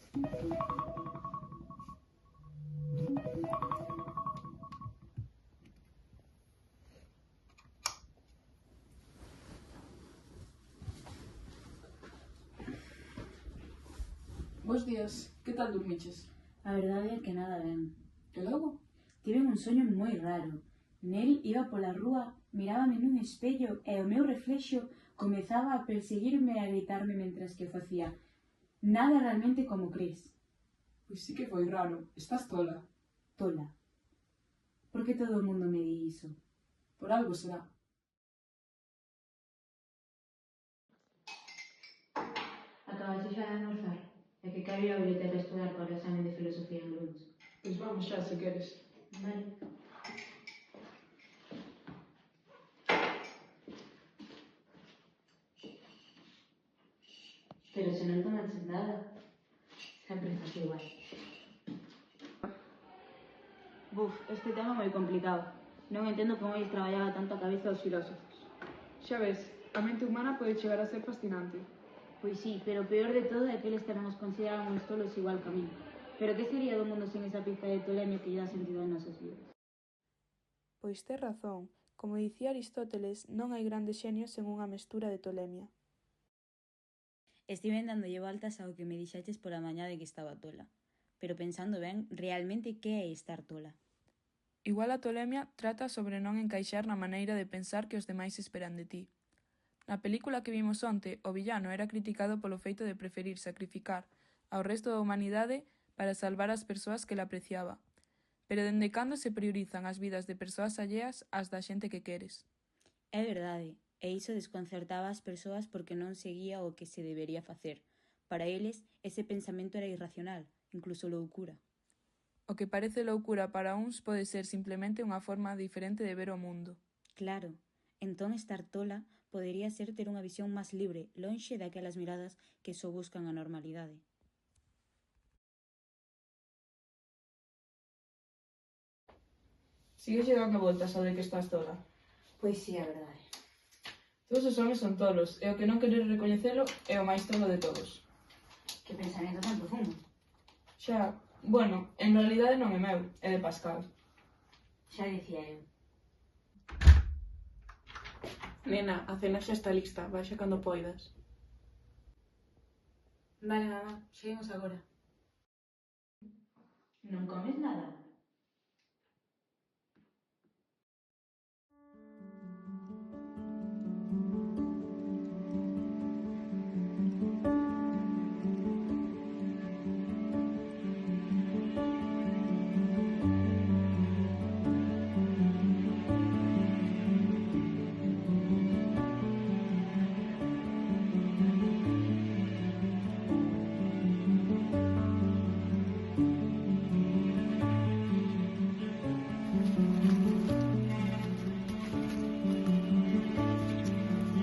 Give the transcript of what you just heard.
Bos días, que tal dormiches? A verdade é que nada ben. Que logo? Tiven un soño moi raro. Nel iba pola rúa, mirábame nun espello e o meu reflexo comezaba a perseguirme e a gritarme mentras que o facía. Nada realmente como crees. Pois sí que foi raro. Estás tola. Tola. Por que todo o mundo me di iso? Por algo será. Acabaste xa de almorzar? É que quero ir á biblioteca a estudar para o examen de filosofía en luns. Pois vamos xa, se queres. Vale. Pero se non tomaches nada, sempre estás igual. Buf, este tema é moi complicado. Non entendo como eles traballaba tanto a cabeza aos filósofos. Xa ves, a mente humana pode chegar a ser fascinante. Pois sí, pero o peor de todo é que eles tamén nos consideraban uns tolos igual que a mí. Pero que sería do mundo sen esa pizca de tolemio que lle dá sentido ás nosas vidas? Pois tes razón. Como dicía Aristóteles, non hai grandes xenios sen unha mestura de tolemia. Estiven dándolle voltas ao que me dixaches pola mañá de que estaba tola. Pero pensando ben, realmente que é estar tola? Igual a tolemia trata sobre non encaixar na maneira de pensar que os demais esperan de ti. Na película que vimos onte, o villano era criticado polo feito de preferir sacrificar ao resto da humanidade para salvar as persoas que la apreciaba. Pero dende cando se priorizan as vidas de persoas alleas ás da xente que queres? É verdade, e iso desconcertaba as persoas porque non seguía o que se debería facer. Para eles, ese pensamento era irracional, incluso loucura. O que parece loucura para uns pode ser simplemente unha forma diferente de ver o mundo. Claro, entón estar tola podería ser ter unha visión máis libre, lonxe daquelas miradas que só buscan a normalidade. Sigues dando voltas ao de que estás tola. Pois sí, a verdade. Todos os homes son tolos, e o que non queres recoñecelo é o máis tolo de todos. Que pensamento tan profundo. Xa, bueno, en realidade non é meu, é de Pascal. Xa dicía eu. Nena, a cena xa está lista, baixa cando poidas. Vale, mamá, seguimos agora. Non comes nada?